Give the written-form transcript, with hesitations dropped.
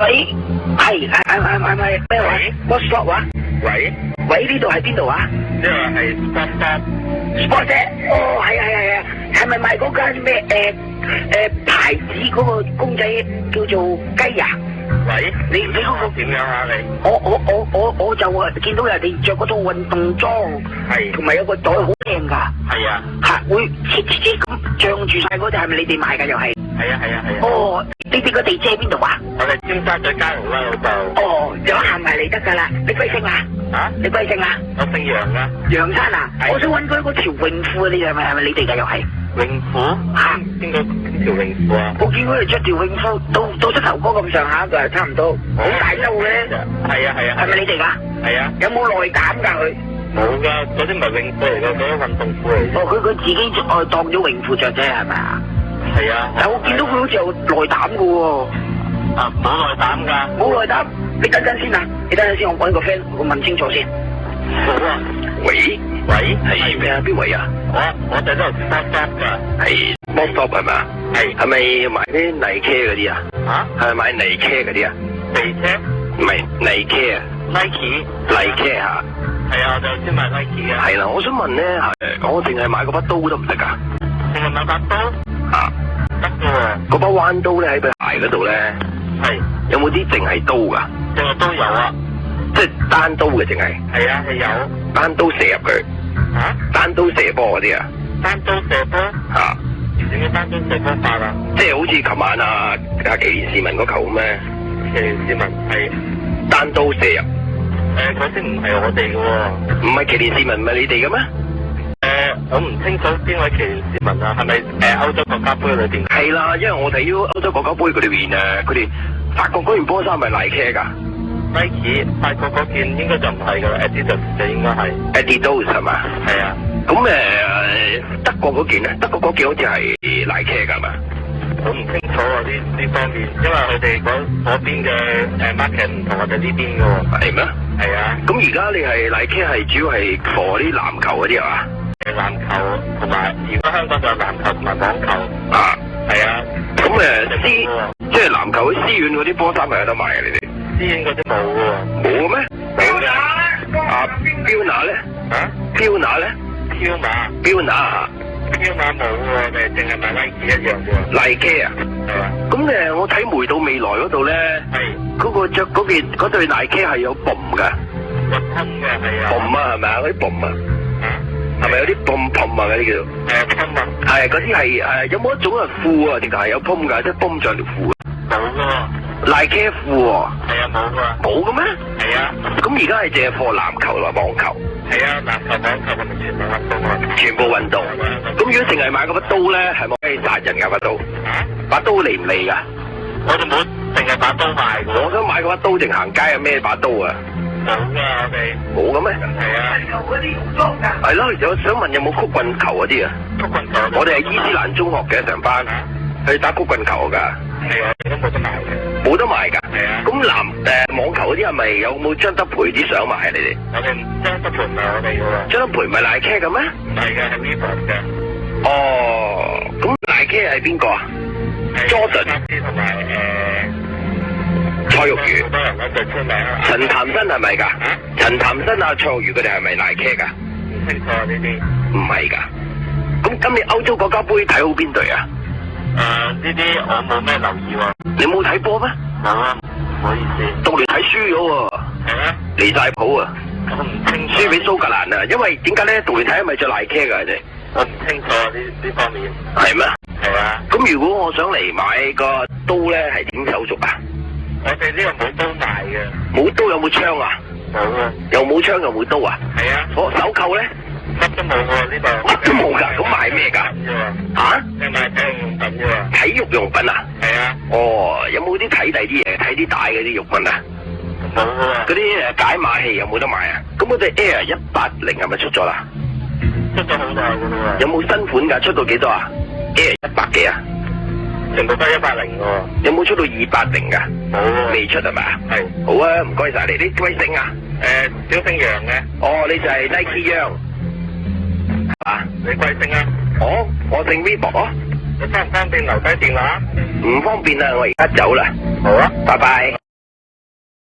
喂，係咪咩話 ？What shop 啊？喂，呢度係邊度啊？呢個係 Sport 啫，哦，係，係咪賣嗰間咩牌子嗰個公仔叫做雞呀？喂，你嗰個點樣啊你？我就見到人哋着嗰套運動裝，係，同埋有個袋好靚㗎。係啊，嚇會切咁脹住晒嗰隻係咪你哋買㗎又係？係啊。哦，你哋個地址喺邊度啊？我哋尖沙咀嘉豪啦老豆。哦，有行埋嚟得㗎啦。你貴姓啊？嚇？你貴姓啊？我姓楊㗎。楊生啊？係我想揾佢嗰條泳褲，你係咪你哋㗎又係？泳褲？嚇？邊個條泳褲啊？我見佢哋着條泳褲到膝頭哥咁上下㗎，差唔多，好大兜嘅。係啊。係咪你哋㗎？係啊。有冇內膽㗎佢？冇㗎，嗰啲唔係泳褲嚟㗎，嗰啲運動褲嚟㗎。哦，佢自己當咗泳褲着啫，係咪啊？係啊。但我見到佢好似有內膽㗎喎。啊，冇內膽㗎。冇內膽，你等陣先啊！我揾個 friend，我問清楚先。好啊。喂，係咩啊？邊位啊？我哋都係 stop 㗎。係 stop 係咪啊？係咪買啲Nike嗰啲啊？嚇？係咪買Nike嗰啲啊？地車？唔係Nike啊 Nike 嚇。係啊，我就先買 Nike 嘅。係啦，我想問咧，我淨係買嗰把刀得唔得㗎？淨係買把刀？嚇，得嘅喎。嗰把彎刀咧喺對鞋嗰度咧，係。有冇啲淨係刀㗎？淨係都有啊。即係單刀嘅淨係。係啊，係有。單刀射入佢。嚇？單刀射波嗰啲啊？單刀射波？嚇。點解單刀射波法啊？即係好似琴晚奇連士文嗰球咁咩？奇連士文係單刀射入。嗰啲唔係我哋嘅喎。唔係奇連士文唔係你哋嘅咩？我唔清楚邊位奇連士文啊，係咪歐洲國家杯裏邊？係啦，因為我睇咗歐洲國家杯佢裏邊佢哋法國嗰件波衫係 Nike 㗎。Nike 法國嗰件應該就唔係㗎啦 ，Adidas 就應該係。Adidas 係嘛？係啊。咁德國嗰件咧？德國嗰件好似係Nike 㗎嘛？我唔清楚啊呢方面，因為佢哋嗰邊嘅market 唔同我哋呢邊㗎喎。係咩？係啊。咁而家你係Nike係主要係 for 啲籃球嗰啲係嘛？籃球同埋而家香港就有籃球同埋網球。啊。係啊。咁即係籃球喺私院嗰啲波衫係有得賣嘅你哋？私院嗰啲冇嘅喎。冇嘅咩？冇嘅。標拿咧？啊？標拿咧？標拿冇喎，我哋淨係買 Nike 一樣嘅喎。Nike 啊？係啊。咁我睇回到未來嗰度咧，係嗰個着嗰對 Nike 係有泵㗎。有泵嘅係啊。泵啊係咪啊？嗰啲泵啊？係咪有啲泵啊？嗰啲叫做？泵啊。係嗰啲係有冇一種係褲啊？定係有泵㗎？即係泵在條褲。冇㗎喎。Nike 褲喎。係啊，冇㗎。冇嘅咩？係啊。咁而家係淨係課籃球同埋網球。係啊，籃球、網球咁全部運動啊。全部運動。咁如果淨係買嗰把刀咧，係咪可以殺人㗎把刀？把刀利唔利㗎？我哋冇淨係把刀賣㗎。我想買嗰把刀定行街啊？咩把刀啊？冇㗎，我哋。冇嘅咩？係啊。嗰啲服裝㗎。係咯，我想問有冇曲棍球嗰啲啊？曲棍球。我哋係伊斯蘭中學嘅成班，去打曲棍球㗎。係啊，都冇得賣嘅。冇得賣㗎。係啊。咁網球嗰啲係咪有冇張德培啲相賣啊？你哋？我哋張德培唔係我哋㗎喎。張德培唔係Nike嘅咩？唔係嘅，係 Reebok 嘅。哦，咁Nike係邊個啊？Jordan。同埋蔡玉如。好多人咧最出名啊。陳譚生係咪㗎？陳譚生啊，蔡玉如佢哋係咪Nike㗎？唔清楚啊呢啲。唔係㗎。咁今年歐洲國家杯睇好邊隊啊？呢啲我冇咩留意喎。你冇睇波咩？冇啊，唔好意思。杜聯睇輸咗喎。係咩？離曬譜啊！我唔清楚。輸俾蘇格蘭啊！因為點解咧？杜聯睇係咪着Nike㗎？你我唔清楚呢方面。係咩？係啊。咁如果我想嚟買個刀咧，係點手續啊？我哋呢個冇刀賣嘅。冇刀有冇槍啊？冇啊。又冇槍又冇刀啊？係啊。手扣咧？乜都冇喎呢度。乜都冇㗎？咁賣咩㗎？嚇？你賣體育用品啫喎。體育用品啊？係啊。哦，有冇啲睇第啲嘢？睇啲大嗰啲用品啊？冇喎。嗰啲解碼器有冇得賣啊？咁嗰隻 Air 180係咪出咗啦？出咗好耐㗎啦喎。有冇新款㗎？出到幾多啊 ？Air 100幾啊？全部都係180喎。有冇出到280㗎？冇喎。未出係咪啊？係。好啊，唔該晒你。你貴姓啊？小姓楊嘅。哦，你就係 Nike 楊。啊？你貴姓啊？我姓 Reebok 哦。你方唔方便留低電話？唔方便啦，我而家走啦。好啊，拜拜。